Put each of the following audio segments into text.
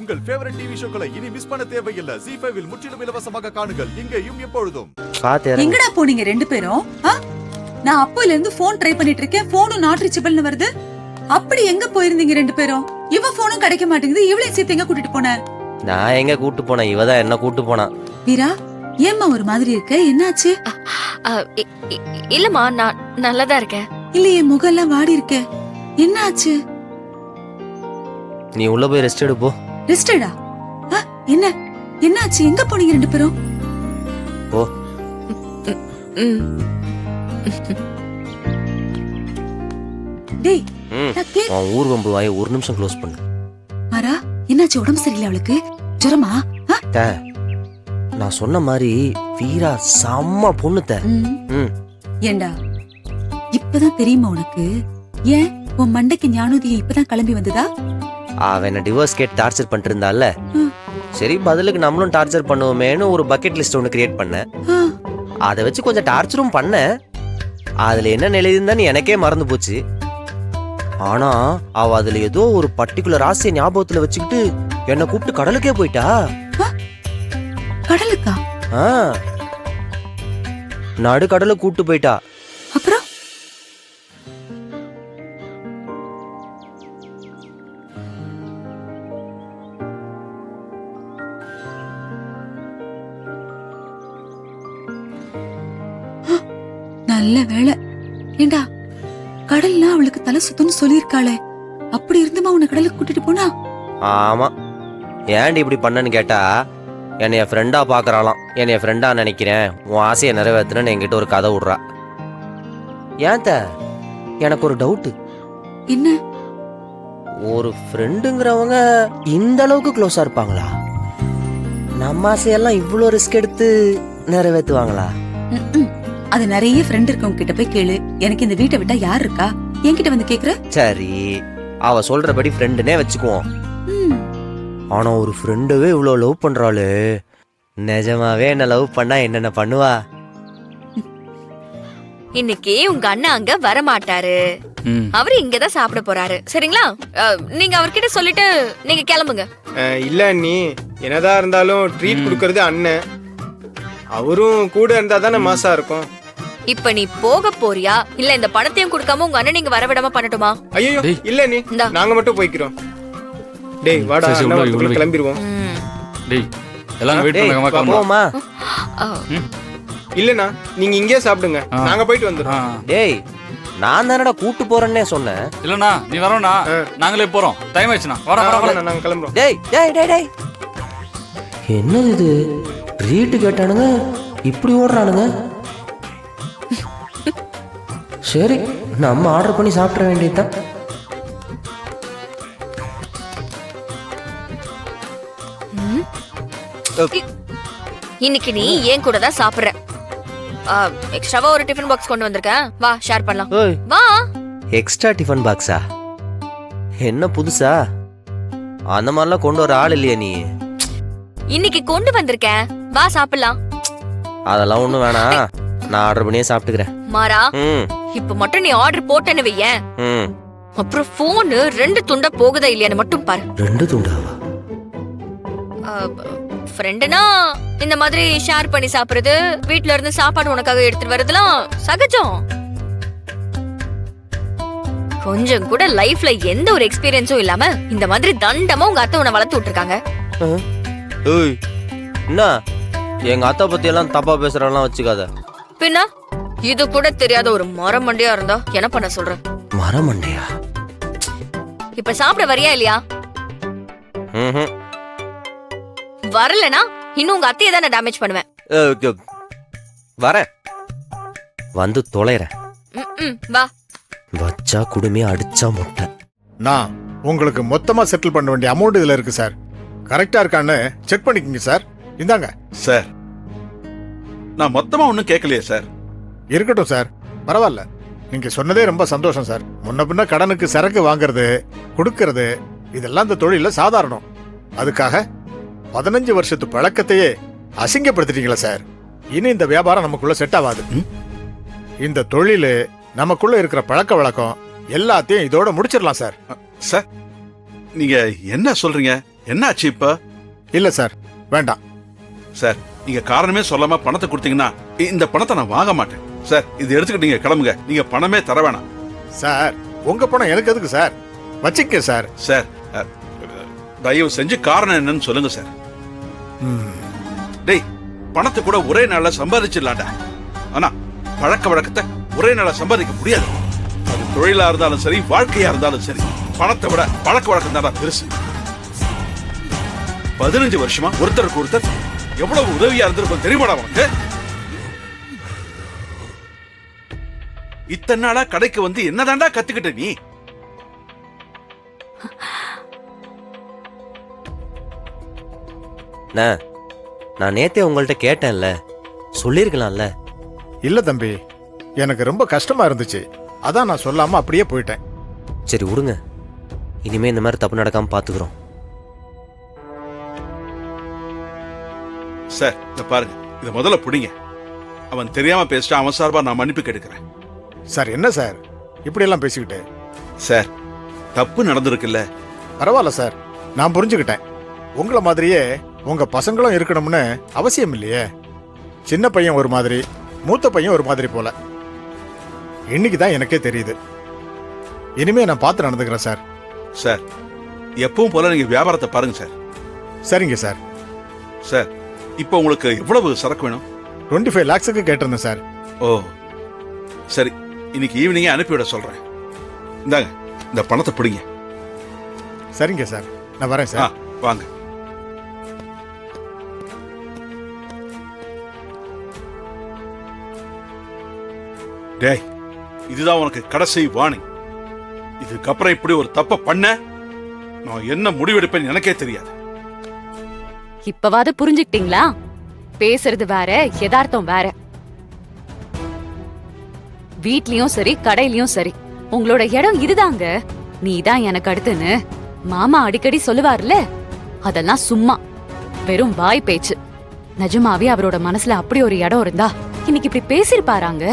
உங்கள் favourite TV ஷோக்களை இனி miss பண்ண தேவையில்லை. ZEE5 இல் முற்றிலும் இலவசமாக காணுங்கள். இங்கேயும் எப்பொழுதும். எங்கடா போனீங்க ரெண்டு பேரும்? நான் அப்போல இருந்து போன் ட்ரை பண்ணிட்டு இருக்கேன். போனும் நாட் ரீச்சபிள்னு வருது. அப்படி எங்க போயிருந்தீங்க ரெண்டு பேரும்? இவ போனும் கிடைக்க மாட்டேங்குது. இவளையும் சேர்த்து எங்க கூட்டிட்டு போன? நான் எங்க கூட்டு போனேன், இவதான் என்ன கூட்டு போனா. வீரா, ஏம்மா ஒரு மாதிரி இருக்க? என்னாச்சு? இல்லம்மா, நான் நல்லாதான் இருக்கேன். இல்லையே, முகெல்லாம் வாடி இருக்க. என்னாச்சு? நீ உள்ள போய் ரெஸ்ட் எடு போ. ரெஸ்டடா? என்ன என்னாச்சு? எங்க போனீங்க ரெண்டு பேரும்? போ. டேய், உன் ஊர் வம்பு வாயை ஒரு நிமிஷம் க்ளோஸ் பண்ணு. மாரா, என்னாச்சு? உடம்பு சரியில்லை அவளுக்கு? ஜுரமா? நான் சொன்ன மாதிரி வீரா செம்ம பொண்ணுத்த. ஏண்டா, இப்பதான் தெரியுமா உனக்கு? ஏன் உன் மண்டைக்கு ஞானோதியம் இப்பதான் கிளம்பி வந்ததா? அவன் என்ன டிவோர்ஸ் கேட் டார்ச்சர் பண்ணிட்டு இருந்தால, சரி பதிலுக்கு நம்மளும் டார்ச்சர் பண்ணுவோமேனு ஒரு பக்கெட் லிஸ்ட் ஒன்று கிரியேட் பண்ணேன். அதை வச்சு கொஞ்சம் டார்ச்சரும் பண்ணேன். அதுல என்ன நிலையிருந்தான்னு எனக்கே மறந்து போச்சு. ஆனா அவ அதுல ஏதோ ஒரு பர்டிகுலர் ஆசையை ஞாபகத்துல வச்சுக்கிட்டு என்ன கூப்பிட்டு கடலுக்கே போயிட்டா. கடலுக்கா? நடு கடலுக்கு கூப்பிட்டு போயிட்டா. அப்புறம் நல்ல வேளை. ஏண்டா, கடல்னா அவளுக்கு தலை சுத்தம்னு சொல்லியிருக்காளே, அப்படி இருந்துமா உன்னை கடலுக்கு கூட்டிட்டு போனா? ஆமா, ஏன்டி இப்படி பண்ணன்னு கேட்டா, என்னைய ஃப்ரெண்டா பாக்குறாளாம். என்னைய ஃப்ரெண்டா நினைக்கிறேன், உன் ஆசையை நிறைவேற்றணும்னு என்கிட்ட ஒரு கதை விடுறா. ஏன் எனக்கு ஒரு டவுட். என்ன? ஒரு ஃப்ரெண்டுங்கிறவங்க இந்த அளவுக்கு க்ளோஸா இருப்பாங்களா? நம்ம ஆசையெல்லாம் இவ்வளவு ரிஸ்க் எடுத்து நிறைவேற்றுவாங்களா? அது நிறைய ஃப்ரெண்ட் இருக்கவங்க கிட்ட போய் கேளு. எனக்கு இந்த வீட்டை விட்டா யார் இருக்கா? என்கிட்ட வந்து கேக்குற? சரி, அவ சொல்றபடி ஃப்ரெண்டுனே வச்சுக்குவோம். ஆனா ஒரு ஃப்ரெண்டவே இவ்வளவு லவ் பண்றாளே, நிஜமாவே என்ன லவ் பண்ணா என்னென்ன பண்ணுவா? இன்னைக்கு உங்க அண்ணா அங்க வர மாட்டாரு. அவரு இங்கதான் சாப்பிட போறாரு. சரிங்களா? நீங்க அவர்கிட்ட சொல்லிட்டு நீங்க கிளம்புங்க. இல்ல நீ என்னதான் இருந்தாலும் ட்ரீட் கொடுக்கறது அண்ணன். அவரும் கூட இருந்தா தானே மாசா இருக்கும். இப்ப நீ போக போறியா இல்ல இந்த பணத்தையும் கொடுக்காம உங்க அண்ணன் நீங்க வரவிடாம பண்ணட்டுமா? ஐயோ இல்ல நீ, நாங்க மட்டும் போய்க்கிறோம். டேய் வாடா, கிளம்பிடுவோம். டேய் எல்லாம் வெயிட் பண்ணுங்க, போமா. இல்லனா நீங்க இங்கே சாப்பிடுங்க, நாங்க போயிட்டு வந்துறோம். டேய், நான் தானடா கூட்டு போறேன்னே சொன்னேன். இல்லனா நீ வரணும்னா நாங்களே போறோம். டைம் ஆயிடுச்சுனா வாடா வாடா, நாங்க கிளம்புறோம். டேய் டேய் டேய் டேய், என்னது இது? ரீட் கேட்டானுங்க, இப்படி ஓடுறானுங்க. சரி, நம்ம ஆர்டர் பண்ணி சாப்பிட வேண்டியதுதான். இன்னைக்கு நீ ஏன் கூட தான் சாப்பிடுற. எக்ஸ்ட்ராவா ஒரு டிஃபன் பாக்ஸ் கொண்டு வந்திருக்கேன், வா ஷேர் பண்ணலாம். வா. எக்ஸ்ட்ரா டிஃபன் பாக்ஸா? என்ன புதுசா? அந்த மாதிரிலாம் கொண்டு வர ஆள் இல்லையா நீ? இன்னைக்கு கொண்டு வந்திருக்கேன், வா சாப்பிடலாம். அதெல்லாம் ஒண்ணும் வேணாம், நான் ஆர்டர் பண்ணியே சாப்பிட்டுக்கிறேன். மாறா, இப்ப மட்டும் நீ ஆர்டர் போட்டேன்னு வையேன், அப்புறம் போன் 2 துண்டா போகுதா இல்லையான்னு மட்டும் பாரு. 2 துண்டாவா? ஃப்ரெண்டுனா இந்த மாதிரி ஷேர் பண்ணி சாப்பிடுறது, வீட்ல இருந்து சாப்பாடு உனக்காக எடுத்துட்டு வரதுலாம் சகஜம். கொஞ்சம் கூட லைஃப்ல எந்த ஒரு எக்ஸ்பீரியன்ஸும் இல்லாம இந்த மாதிரி தண்டமா உங்க அத்தை உன்னை வளர்த்து விட்டுருக்காங்க. என்ன எங்க அத்தை பத்தி எல்லாம் தப்பா பேசுறதெல்லாம் வச்சுக்காத. பின்ன இது கூட தெரியாத ஒரு மரமண்டையா இருந்தா என்ன பண்ண சொல்ற? மரமண்டையா? இப்ப சாப்பிட வரியா இல்லையா? வரலனா இன்னும் உங்க அத்தையை தான் டேமேஜ் பண்ணுவேன். வரேன், வந்து தொலைறேன். வா. வச்சா குடுமே, அடிச்சா முட்டை. நான் உங்களுக்கு மொத்தமா செட்டில் பண்ண வேண்டிய அமௌண்ட் இதுல இருக்கு சார். கரெக்டா இருக்கான்னு செக் பண்ணிக்கங்க சார். இந்தாங்க சார். நான் மொத்தமா ஒன்னும் கேட்கலையே சார். இருக்கட்டும் சார், பரவாயில்ல. நீங்க சொன்னதே ரொம்ப சந்தோஷம் சார். முன்ன பின்ன கடனுக்கு சரக்கு வாங்குறது கொடுக்கறது இதெல்லாம் இந்த தொழில சாதாரணம். அதுக்காக 15 வருஷத்து பழக்கத்தையே அசிங்கப்படுத்திட்டீங்களா சார்? இனி இந்த வியாபாரம் நமக்குள்ள செட் ஆகாது. இந்த தொழில் நமக்குள்ள இருக்கிற பழக்க வழக்கம் எல்லாத்தையும் இதோட முடிச்சிடலாம் சார். சார், நீங்க என்ன சொல்றீங்க? என்னாச்சு இப்ப? இல்ல சார், வேண்டாம். சார், நீங்க காரணமே சொல்லாம பணத்தை கொடுத்தீங்கன்னா இந்த பணத்தை நான் வாங்க மாட்டேன். சார், இது எடுத்துக்கிட்டு நீங்க கிளம்புங்க. நீங்க பணமே தர வேணாம். சார், உங்க பணம் எனக்கு எதுக்கு சார்? வச்சுக்க சார். சார், தயவு செஞ்சு காரணம் என்னன்னு சொல்லுங்க சார். டேய், பணத்தை கூட ஒரே நாள்ல சம்பாதிச்சிடலாம்டா. ஆனா பழக்க வழக்கத்தை ஒரே நாள்ல சம்பாதிக்க முடியாது. அது தொழிலா இருந்தாலும் சரி, வாழ்க்கையா இருந்தாலும் சரி, பணத்தை விட பழக்க வழக்கம் தான் பெருசு. 15 வருஷமா ஒருத்தருக்கு ஒருத்தர் எவ்வளவு உதவியா இருந்திருக்கும் தெரியுமாடா உனக்கு? இத்தனை நாளா கடைக்கு வந்து என்னதான்டா கத்துக்கிட்ட நீ? நான் நேத்தே உங்கள்ட்ட கேட்டேன்ல, சொல்லிருக்கலாம்ல. இல்ல தம்பி, எனக்கு ரொம்ப கஷ்டமா இருந்துச்சு. அதான் நான் சொல்லாம அப்படியே போயிட்டேன். சரி விடுங்க, இனிமே இந்த மாதிரி தப்பு நடக்காம பாத்துக்கிறோம். சார், இத பாருங்க, இத முதல்ல புடிங்க. அவன் தெரியாம பேசிட்டா, அவன் சார்பா நான் மன்னிப்பு கேட்கிறேன். சார், என்ன சார் இப்படி எல்லாம் பேசிக்கிட்டு? சார், தப்பு நடந்திருக்குல்ல. பரவாயில்ல சார், நான் புரிஞ்சுக்கிட்டேன். உங்கள மாதிரியே உங்க பசங்களும் இருக்கணும்னு அவசியம் இல்லையே. சின்ன பையன் ஒரு மாதிரி, மூத்த பையன் ஒரு மாதிரி போல. இன்னைக்கு தான் எனக்கே தெரியுது. இனிமே நான் பார்த்து நடந்துக்கிறேன் சார். சார், எப்பவும் போல நீங்க வியாபாரத்தை பாருங்க சார். சரிங்க சார். சார், இப்போ உங்களுக்கு எவ்வளவு சரக்கு வேணும்? 25 lakhs கேட்டிருந்தேன் சார். ஓ சரி, இன்னைக்கு ஈவினிங்கே அனுப்பிவிட சொல்றேன். இந்தாங்க, இந்த பணத்தை பிடிங்க. சரிங்க சார், நான் வரேன் சார். வாங்க. டேய், இதுதான் உனக்கு கடைசி வாணி. இதுக்கப்புறம் இப்படி ஒரு தப்ப பண்ண நான் என்ன முடிவெடுப்பேன்னு எனக்கே தெரியாது. இப்பவாது புரிஞ்சுக்கிட்டீங்களா? பேசுறது வேற, யதார்த்தம் வேற. வீட்லயும் சரி, கடையிலயும் சரி, உங்களோட இடம் இதுதாங்க, நீதான் எனக்கு அடுத்துன்னு மாமா அடிக்கடி சொல்லுவார்ல. அதெல்லாம் சும்மா வெறும் வாய் பேச்சு. நிஜமாவே அவரோட மனசுல அப்படி ஒரு இடம் இருந்தா இன்னைக்கு இப்படி பேசிருப்பாராங்க.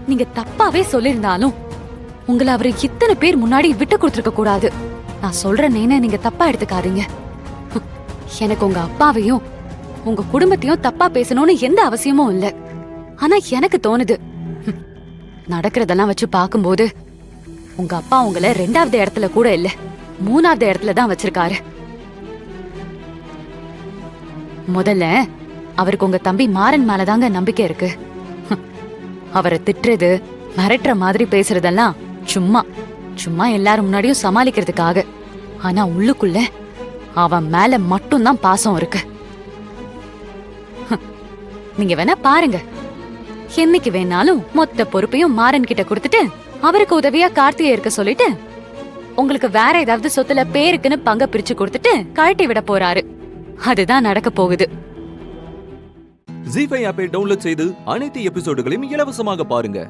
நீங்க தப்பாவே சொல்லிருந்தாலும் உங்களை அவரு இத்தனை பேர் முன்னாடி விட்டு கொடுத்துருக்க கூடாது. நான் சொல்றேன்னு நீங்க தப்பா எடுத்துக்காதீங்க. எனக்கு உங்க அப்பாவையும் உங்க குடும்பத்தையும் தப்பா பேசணும்னு எந்த அவசியமும் இல்ல. ஆனா எனக்கு தோணுது, நடக்கிறதெல்லாம் வச்சு பாக்கும்போது உங்க அப்பா உங்களை 2வது இடத்துல கூட இல்ல, 3வது இடத்துல தான் வச்சிருக்காரு. முதல்ல அவருக்கு உங்க தம்பி மாறன் மேலதாங்க நம்பிக்கை இருக்கு. அவரை திட்டுறது, மிரட்டுற மாதிரி பேசுறதெல்லாம் சும்மா சும்மா எல்லாரும் முன்னாடியும் சமாளிக்கிறதுக்காக. ஆனா உள்ளுக்குள்ள அவன் மேல மட்டும்தான் பாசம் இருக்கு. நீங்க வேணா பாருங்க, என்னைக்கு வேணாலும் மொத்த பொறுப்பையும் மாறன் கிட்ட கொடுத்துட்டு அவருக்கு உதவியா கார்த்திகை இருக்க சொல்லிட்டு உங்களுக்கு வேற ஏதாவது சொத்துல பேருக்குன்னு பங்க பிரிச்சு கொடுத்துட்டு கழட்டி விட போறாரு. அதுதான் நடக்க போகுது. ஜீ5 ஆப்பை டவுன்லோட் செய்து அனைத்து எபிசோடுகளையும் இலவசமாக பாருங்க.